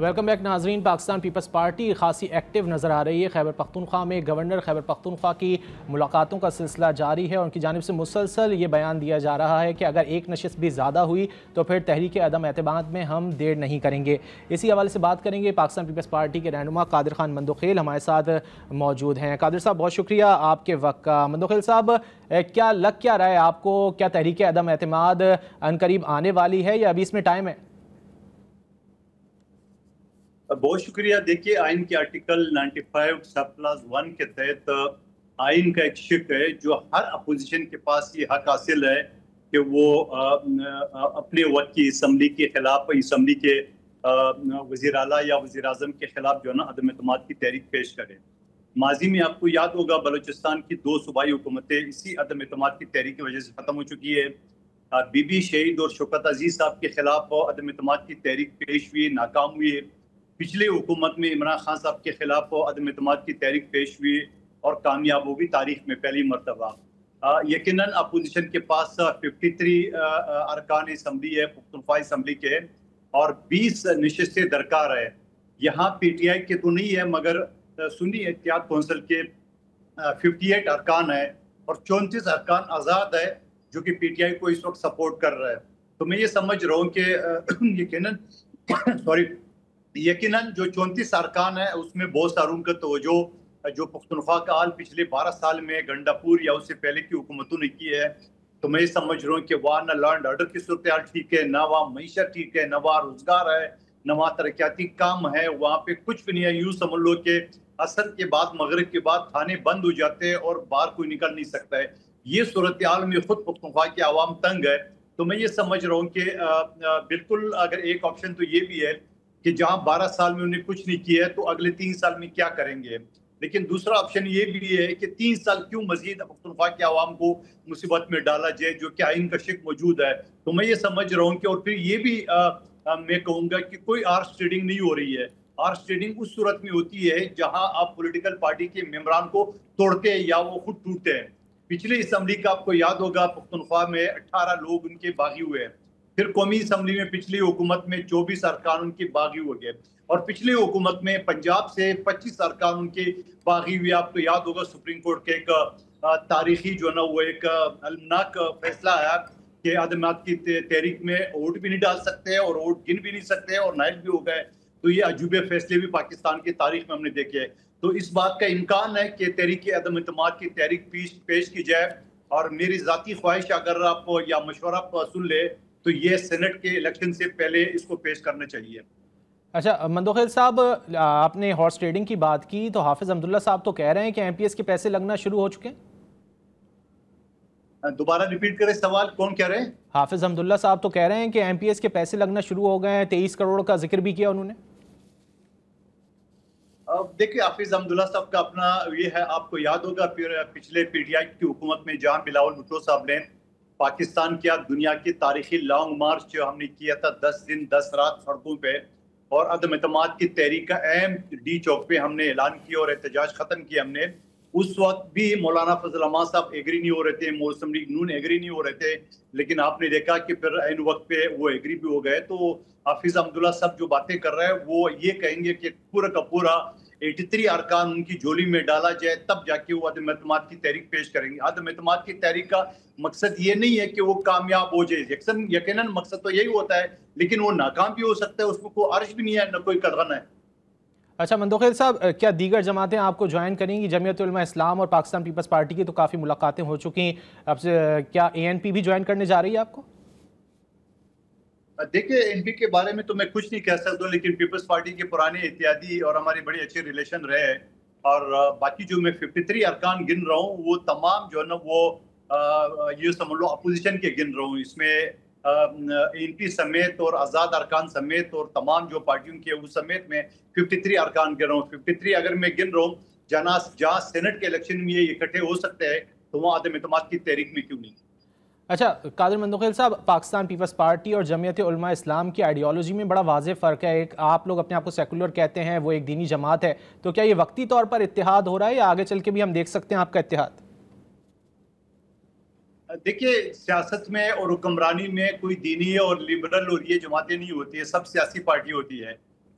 Welcome back नाजरीन। Pakistan peoples party खासी active नज़र आ रही है। खैबर पख्तूनख्वा में गवर्नर खैबर पख्तूनख्वा की मुलाकातों का सिलसिला जारी है और उनकी जानिब से मुसलसल ये बयान दिया जा रहा है कि अगर एक नशिस्त भी ज़्यादा हुई तो फिर तहरीक अदम एतमाद में हम देर नहीं करेंगे। इसी हवाले से बात करेंगे। पाकिस्तान पीपल्स पार्टी के रहनुमा कादिर खान मंदोखेल हमारे साथ मौजूद हैं। कादिर साहब, बहुत शुक्रिया आपके वक्त का। मंदोखेल साहब, क्या लग क्या रहा है आपको? क्या तहरीक अदम एतमाद अनकरीब आने वाली है या अभी इसमें टाइम है? बहुत शुक्रिया। देखिए, आइन के आर्टिकल 95 सब क्लास 1 के तहत आइन का एक शिक है जो हर अपोजिशन के पास ये हक हासिल है कि वो अपने वक्त की असम्बली के खिलाफ, असम्बली के वज़ीर आला या वज़ीर आज़म के खिलाफ जो है ना अदम एतमाद की तहरीक पेश करे। माजी में आपको याद होगा बलूचिस्तान की 2 सूबाई हुकूमतें इसी अदम एतमाद की तहरीक की वजह से ख़त्म हो चुकी है। बीबी शहीद और शौकत अजीज साहब के खिलाफ अदम एतमाद की तहरीक पेश हुई, नाकाम हुई। पिछली हुकूमत में इमरान खान साहब के खिलाफ अदम एतमाद की तहरीक पेश हुई और कामयाब होगी तारीख में पहली मरतबा। यकीनन अपोजिशन के पास 53 अरकान असम्बली है पख्तूनख्वा असम्बली के और 20 नशिस्तें दरकार है। यहाँ PTI के तो नहीं है मगर सुन्नी एहतियात कौंसिल के 58 अरकान है और 34 अरकान आज़ाद है जो कि PTI को इस वक्त सपोर्ट कर रहा है। तो मैं ये समझ रहा हूँ कि यकीनन यकीनन जो 34 अरकान है उसमें बहुत सारों का तवज्जो जो पख्तूनख्वा का हाल पिछले 12 साल में गंडापुर या उससे पहले की हुकूमतों ने की है। तो मैं ये समझ रहा हूँ कि वहाँ न लॉ एंड ऑर्डर की सूरत ठीक है, ना वहाँ मईशत ठीक है, ना वहाँ रोजगार है, ना वहाँ तरक्याती काम है। वहाँ पे कुछ भी नहीं है। यूँ समझ लो कि असर के बाद, मगरिब के बाद थाने बंद हो जाते हैं और बाहर कोई निकल नहीं सकता है। ये सूरत हाल में खुद पख्तूनख्वा की आवाम तंग है। तो मैं ये समझ रहा हूँ कि बिल्कुल अगर एक ऑप्शन तो ये भी है कि जहां 12 साल में उन्हें कुछ नहीं किया है तो अगले 3 साल में क्या करेंगे। लेकिन दूसरा ऑप्शन ये भी है कि 3 साल क्यों मजीद पख्तूनख्वा के आवाम को मुसीबत में डाला जाए जो कि आइन का शिक मौजूद है। तो मैं ये समझ रहा हूँ कि और फिर ये भी मैं कहूँगा कि कोई आर्स ट्रेडिंग नहीं हो रही है। आर्स ट्रेडिंग उस सूरत में होती है जहाँ आप पॉलिटिकल पार्टी के मेम्बरान को तोड़ते हैं या वो खुद टूटते हैं। पिछली असम्बली का आपको याद होगा पख्तूनख्वा में 18 लोग उनके बागी हुए हैं। फिर कौमी असम्बली में पिछली हुकूमत में 24 अरकान उनके बागी हो गए और पिछली हुकूमत में पंजाब से 25 अरकान उनके बागी हुए। आपको याद होगा सुप्रीम कोर्ट के एक तारीखी जो ना वो एक अलमनाक फैसला आया कि अदमात की तहरीक में वोट भी नहीं डाल सकते और वोट गिन भी नहीं सकते और नाइल भी हो गए। तो ये अजूबे फैसले भी पाकिस्तान की तारीख में हमने देखे हैं। तो इस बात का इम्कान है कि तहरीक अदम एतमाद की तहरीक पेश की जाए और मेरी ज़ाती ख्वाहिश अगर आप या मशवरा सुन ले तो ये सेनेट के इलेक्शन से पहले इसको पेश करना चाहिए। अच्छा मंदोखेल साहब, आपने हॉर्स ट्रेडिंग की बात की तो हाफिज अब्दुल्ला साहब तो कह रहे हैं कि MPS के पैसे लगना शुरू हो चुके हैं। दोबारा रिपीट करें सवाल, कौन कह रहे हैं? हाफिज अब्दुल्ला साहब तो कह रहे हैं कि MPS के पैसे लगना शुरू हो गए हैं। 23 करोड़ का जिक्र भी किया उन्होंने। देखिए, हाफिज अब्दुल्ला साहब का अपना ये है। आपको याद होगा फिर पिछले PTI की हुकूमत में जहां बिलावल भुट्टो साहब ने पाकिस्तान किया दुनिया की तारीखी लॉन्ग मार्च हमने किया था 10 दिन 10 रात सड़कों पे और अदम एतमाद की तहरीक का अहम D चौक पे हमने ऐलान किया और एहतजाज खत्म किया हमने। उस वक्त भी मौलाना फजल रहमान साहब एग्री नहीं हो रहे थे, मुस्लिम लीग नून एग्री नहीं हो रहे थे, लेकिन आपने देखा कि फिर ऐन वक्त पे वो एग्री भी हो गए। तो हाफिज अब्दुल्ला साहब जो बातें कर रहे हैं वो ये कहेंगे कि पूरा का पूरा 83 अरकान उनकी झोली में डाला जाए तब जाके वो अदम एतमाद की तहरीक पेश करेंगे। अदम एतमाद की तहरीक का मकसद ये नहीं है कि वो कामयाब हो जाए। यकीनन मकसद तो यही होता है, लेकिन वो नाकाम भी हो सकता है, उसमें कोई अर्श भी नहीं है, न कोई कदगन है। अच्छा मंदोखेल साहब, क्या दीगर जमातें आपको ज्वाइन करेंगी? जमीयत उलमा इस्लाम और पाकिस्तान पीपल्स पार्टी की तो काफ़ी मुलाकातें हो चुकी हैं, अब से क्या ANP भी ज्वाइन करने जा रही है आपको? देखिए, ANP के बारे में तो मैं कुछ नहीं कह सकता, लेकिन पीपल्स पार्टी के पुराने इत्यादी और हमारे बड़े अच्छे रिलेशन रहे और बाकी जो मैं 53 अरकान गिन रहा हूँ वो तमाम जो है ना वो ये समझ लो अपोजिशन के गिन रहा हूँ। इसमें ANP समेत और आज़ाद अरकान समेत और तमाम जो पार्टियों के उस समेत में 53 अरकान गिन रहा हूँ। 53 अगर मैं गिन रहा हूँ जहाँ सेनेट के इलेक्शन में ये इकट्ठे हो सकते हैं तो वहाँ अदम एतमाद की तहरीक में क्यों नहीं। अच्छा कादिर मंदोखेल साहब, पाकिस्तान पीपल्स पार्टी और जमीयत उलमा इस्लाम की आइडियोलॉजी में बड़ा वाज़ेह फ़र्क है। एक आप लोग अपने आप को सेकुलर कहते हैं, वो एक दीनी जमात है। तो क्या ये वक्ती तौर पर इत्तेहाद हो रहा है या आगे चल के भी हम देख सकते हैं आपका इत्तेहाद? देखिए, सियासत में और हुक्मरानी में कोई दीनी और लिबरल और ये जमातें नहीं होती है, सब सियासी पार्टी होती है।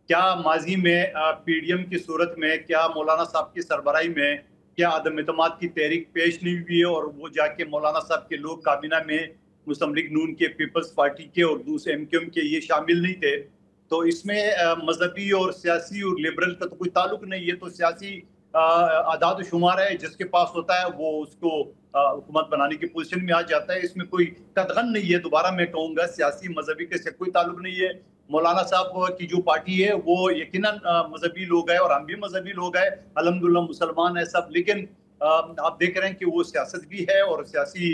क्या माजी में पीडीएम की सूरत में क्या मौलाना साहब की सरबराही में क्या अदम इत्मीनान की तहरीक पेश नहीं हुई है और वो जाके मौलाना साहब के लोग काबीना में मुस्लिम लीग नून के, पीपल्स पार्टी के और दूसरे एमक्यूएम के ये शामिल नहीं थे। तो इसमें मजहबी और सियासी और लिबरल का तो कोई ताल्लुक नहीं है। तो सियासी आदाद शुमार है, जिसके पास होता है वो उसको हुकूमत बनाने की पोजीशन में आ जाता है। इसमें कोई कतगन नहीं है। दोबारा मैं कहूँगा, सियासी मजहबी के से कोई ताल्लुक नहीं है। मौलाना साहब की जो पार्टी है वो यकीनन मजहबी लोग हैं और हम भी मजहबी लोग हैं, अल्हम्दुलिल्लाह मुसलमान है सब। लेकिन आप देख रहे हैं कि वो सियासत भी है और सियासी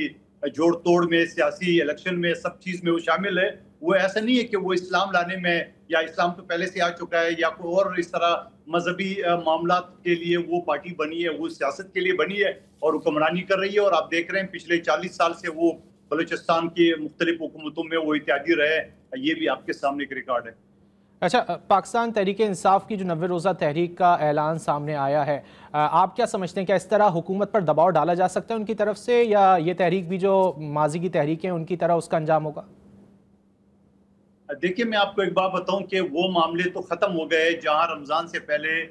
जोड़ तोड़ में, सियासी इलेक्शन में, सब चीज में वो शामिल है। वो ऐसा नहीं है कि वो इस्लाम लाने में, या इस्लाम तो पहले से आ चुका है, या कोई और इस तरह मजहबी मामला के लिए वो पार्टी बनी है। वो सियासत के लिए बनी है और हुक्मरानी कर रही है। और आप देख रहे हैं पिछले 40 साल से वो बलूचिस्तान की मुख्तलिफ हुकूमतों में वो इत्यादी रहे। ये भी आपके सामने एक रिकॉर्ड है। अच्छा, पाकिस्तान तहरीक इंसाफ की जो 90 रोज़ा तहरीक का ऐलान सामने आया है, आप क्या समझते हैं, क्या इस तरह हुकूमत पर दबाव डाला जा सकता है उनकी तरफ से, या ये तहरीक भी जो माजी की तहरीक है उनकी तरह उसका अंजाम होगा? देखिए, मैं आपको एक बात बताऊं कि वो मामले तो ख़त्म हो गए जहां रमज़ान से पहले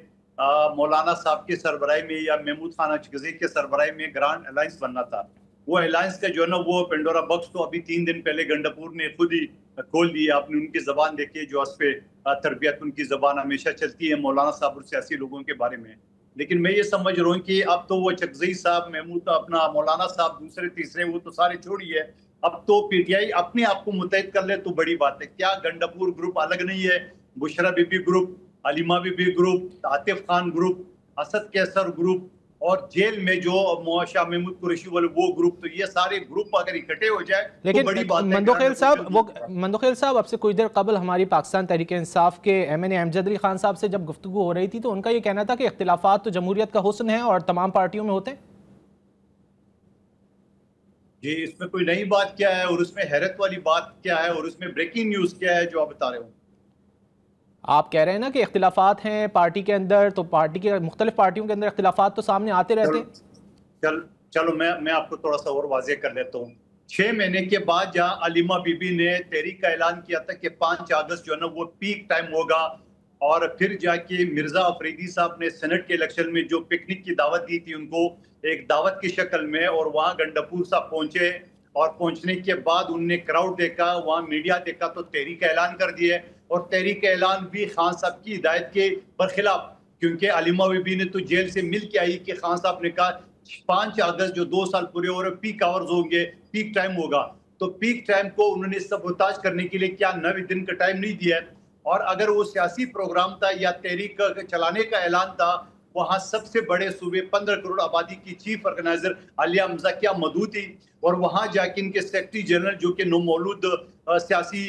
मौलाना साहब की सरबराही में या महमूद खान अचगज़ई के सरबराही में ग्रांड अलायंस बनना था। वो अलायंस का जो है ना, वो पेंडोरा बॉक्स तो अभी 3 दिन पहले गंडापुर ने खुद ही खोल दिया। आपने उनकी ज़बान देखी, जो उस पे तरबियत उनकी ज़बान हमेशा चलती है मौलाना साहब और सियासी लोगों के बारे में। लेकिन मैं ये समझ रहा हूँ कि अब तो वो अचगज़ई साहब, महमूद, अपना मौलाना साहब, दूसरे तीसरे वो तो सारे छोड़िए, अब तो पीटीआई अपने आप को मुतहद कर ले तो बड़ी बात है। क्या गंडापुर ग्रुप अलग नहीं है? बुशरा बीबी ग्रुप, हलीमा बीबी group, Atif Khan group, Asad Qaiser group और जेल में जो शाह महमूद कुरैशी वाले वो ग्रुप, तो ये सारे ग्रुप अगर इकट्ठे हो जाए लेकिन तो बड़ी बात है। मंदोखेल साहब, अब से कुछ देर कबल हमारी पाकिस्तान तहरीक इंसाफ के एमएनए अमजद अली खान साहब से जब गुफ्तगू हो रही थी तो उनका ये कहना था कि इख्तिलाफात तो जमहूरियत का हुस्न है और तमाम पार्टियों में होते हैं। जी, इसमें कोई नई बात क्या है और उसमें हैरत वाली बात क्या है और उसमें ब्रेकिंग न्यूज क्या है जो आप बता रहे हो? आप कह रहे हैं ना कि इख्तिलाफात हैं पार्टी के अंदर, तो पार्टी के मुख्तलिफ पार्टियों के अंदर इख्तिलाफात तो सामने आते रहते हैं। चलो मैं आपको थोड़ा सा और वाज़ेह कर लेता हूँ। 6 महीने के बाद जहाँ अलीमा बीबी ने तहरीक का ऐलान किया था कि 5 अगस्त जो है ना वो पीक टाइम होगा, और फिर जाके मिर्जा अफरीदी साहब ने सेनेट के इलेक्शन में जो पिकनिक की दावत दी थी उनको एक दावत की शक्ल में, और वहाँ गंडापुर साहब पहुंचे और पहुंचने के बाद उनने क्राउड देखा, वहाँ मीडिया देखा तो तहरीक का ऐलान कर दिए। और तहरीक का ऐलान भी खान साहब की हिदायत के बरखिलाफ, क्योंकि अलीमा बीबी ने तो जेल से मिल के आई कि खान साहब ने कहा 5 अगस्त जो 2 साल पूरे हो रहे पीक आवर्स होंगे, पीक टाइम होगा। तो पीक टाइम को उन्होंने सबोताज करने के लिए क्या 9 दिन का टाइम नहीं दिया है? और अगर वो सियासी प्रोग्राम था या तहरीक चलाने का ऐलान था, वहां सबसे बड़े सूबे 15 करोड़ आबादी की चीफ ऑर्गेनाइजर आलिया हमजा क्या मौजूद थी, और वहां जाके इनके सेक्रेटरी जनरल जो कि नौमौलूद सियासी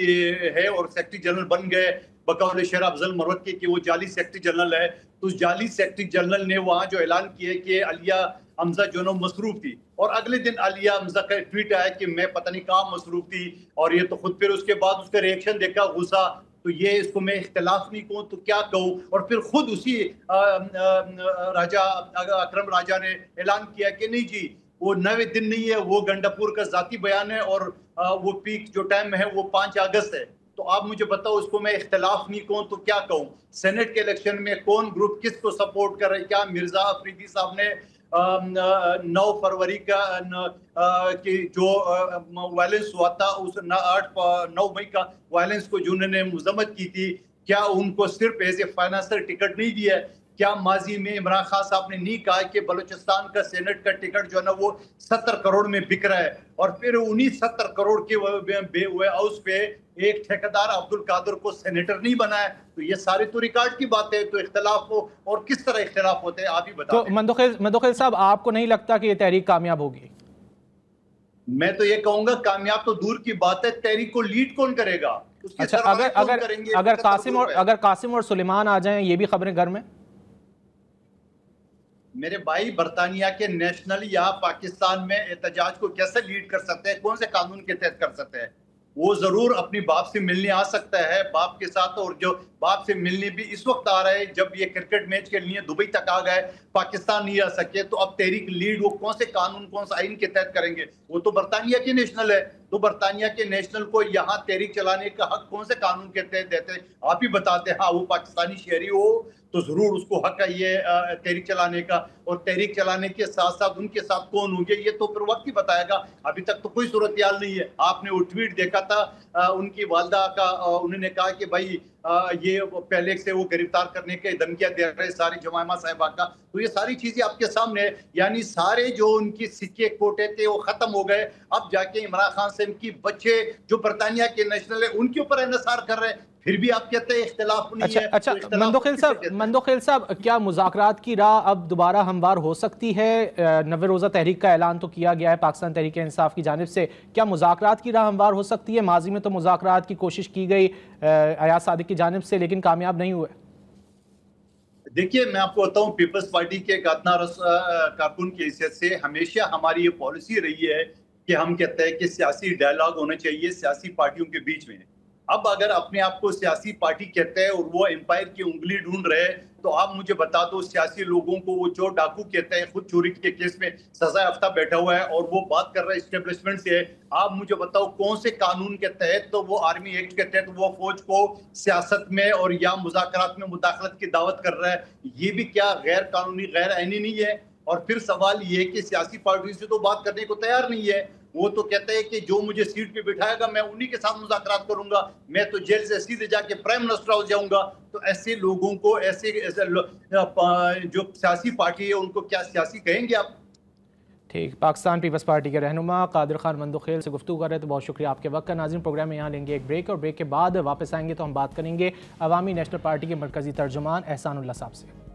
है और सेक्रेटरी जनरल बन गए बकौल शेर अफजल मरवत के कि वो जाली सेक्रेटरी जनरल है। तो जाली सेक्रेटरी जनरल ने वहां जो ऐलान किया कि आलिया हमजा जो है मसरूफ थी, और अगले दिन आलिया हमजा का ट्वीट आया कि मैं पता नहीं कहाँ मसरूफ थी, और ये तो खुद फिर उसके बाद उसका रिएक्शन देखा, गुस्सा, तो ये इसको मैं इख्तिलाफ नहीं कहूँ तो क्या कहूँ। और फिर खुद उसी राजा अकरम राजा ने ऐलान किया कि नहीं जी, वो 9 दिन नहीं है, वो गंडापुर का जाती बयान है और वो पीक जो टाइम है वो 5 अगस्त है। तो आप मुझे बताओ, उसको मैं इख्तिलाफ नहीं कहूँ तो क्या कहूँ? सेनेट के इलेक्शन में कौन ग्रुप किसको सपोर्ट कर रहा है? क्या मिर्जा अफरीदी साहब ने 9 फरवरी का कि जो वायलेंस हुआ था, उस 9 मई का वायलेंस को जो उन्होंने मजम्मत की थी, क्या उनको सिर्फ एज ए फाइनेंशियल टिकट नहीं दिया है? क्या माजी में इमरान खान साहब ने नहीं कहा कि बलूचिस्तान का सेनेट का टिकट जो है ना वो 70 करोड़ में बिक रहा है, और फिर उन्हीं 70 करोड़ के हाउस पे एक ठेकेदार अब्दुल कादर को सेनेटर नहीं बनाया? तो ये सारी तो रिकॉर्ड की बात है। तो इख्तिलाफ हो, और किस तरह इख्तिलाफ होते हैं आप ही बताओ। तो मंदोखेल साहब, आपको नहीं लगता कि ये तहरीक कामयाब होगी? मैं तो ये कहूंगा कामयाब तो दूर की बात है, तहरीक को लीड कौन करेगा? अच्छा, अगर कासिम और सुलेमान आ जाएं, ये भी खबरें घर में। मेरे भाई, बरतानिया के नेशनल या पाकिस्तान में एहतजाज को कैसे लीड कर सकते हैं? कौन से कानून के तहत कर सकते हैं? वो जरूर अपनी बाप से मिलने आ सकता है, बाप के साथ, और जो बाप से मिलने भी इस वक्त आ रहा है जब ये क्रिकेट मैच के लिए दुबई तक आ गए, पाकिस्तान नहीं आ सके, तो अब तहरीक लीड वो कौन से कानून, कौन सा आइन के तहत करेंगे? वो तो बरतानिया के नेशनल है। तो बरतानिया के नेशनल को यहाँ तहरीक चलाने का हक कौन से कानून के तहत देते हैं? आप ही बताते हैं। हाँ, वो पाकिस्तानी शहरी हो तो जरूर उसको हक है ये तहरीक चलाने का, और तहरीक चलाने के साथ साथ उनके साथ कौन होंगे ये तो फिर वक्त ही बताएगा। अभी तक तो कोई सूरत हाल नहीं है। आपने वो ट्वीट देखा था उनकी वालदा का, उन्होंने कहा कि भाई ये पहले से वो गिरफ्तार करने के धमकियां दे रहे सारी जमायमा साहिबा का। तो ये सारी चीजें आपके सामने है, यानी सारे जो उनकी सिक्के कोटे थे वो खत्म हो गए। अब जाके इमरान खान से इनकी बच्चे जो बरतानिया के नेशनल है उनके ऊपर इन्हिसार कर रहे हैं, फिर भी आप कहते हैं इख्तिलाफ नहीं है। अच्छा, तो मंदोखिल साहब, क्या मुज़ाकरात की राह अब दोबारा हमवार हो सकती है? 90 रोज़ा तहरीक का ऐलान तो किया गया है पाकिस्तान तहरीक इंसाफ की जानिब से, क्या मुज़ाकरात की राह हमवार हो सकती है? माजी में तो मुज़ाकरात की कोशिश की गई अयाज सादिक की जानिब से, लेकिन कामयाब नहीं हुए। देखिए, मैं आपको बताऊं, पीपल्स पार्टी के कारकुन की हैसियत से हमेशा हमारी ये पॉलिसी रही है कि हम कहते हैं कि सियासी डायलॉग होना चाहिए सियासी पार्टियों के बीच में। अब अगर अपने आप को सियासी पार्टी कहते हैं और वो एम्पायर की उंगली ढूंढ रहे हैं, तो आप मुझे बता दो सियासी लोगों को वो चोर डाकू कहते हैं, खुद चोरी के केस में सजा याफ्ता बैठा हुआ है और वो बात कर रहा है एस्टेब्लिशमेंट से है। आप मुझे बताओ कौन से कानून के तहत, तो वो आर्मी एक्ट के तहत वो फौज को सियासत में और या मुज़ाकरात में मुदाखलत की दावत कर रहा है? ये भी क्या गैर कानूनी, गैर आईनी नहीं है? और फिर सवाल ये है कि सियासी पार्टी से तो बात करने को तैयार नहीं है। वो तो कहते हैं कि जो मुझे सीट पे बिठाएगा मैं उन्हीं के साथ मुज़ाकरात करूंगा, मैं तो जेल से सीधे जाके प्राइम मिनिस्टर हो जाऊंगा। तो ऐसे लोगों को, ऐसे जो सियासी पार्टी है उनको क्या सियासी कहेंगे आप? ठीक, पाकिस्तान पीपल्स पार्टी के रहनुमा कादिर खान मंदोखेल से गुफ्तगू कर रहे थे, बहुत शुक्रिया आपके वक्त का। नाज़रीन, प्रोग्राम में यहाँ लेंगे एक ब्रेक, और ब्रेक के बाद वापस आएंगे तो हम बात करेंगे अवामी नेशनल पार्टी के मरकजी तर्जुमान एहसानुल्लाह साहब से।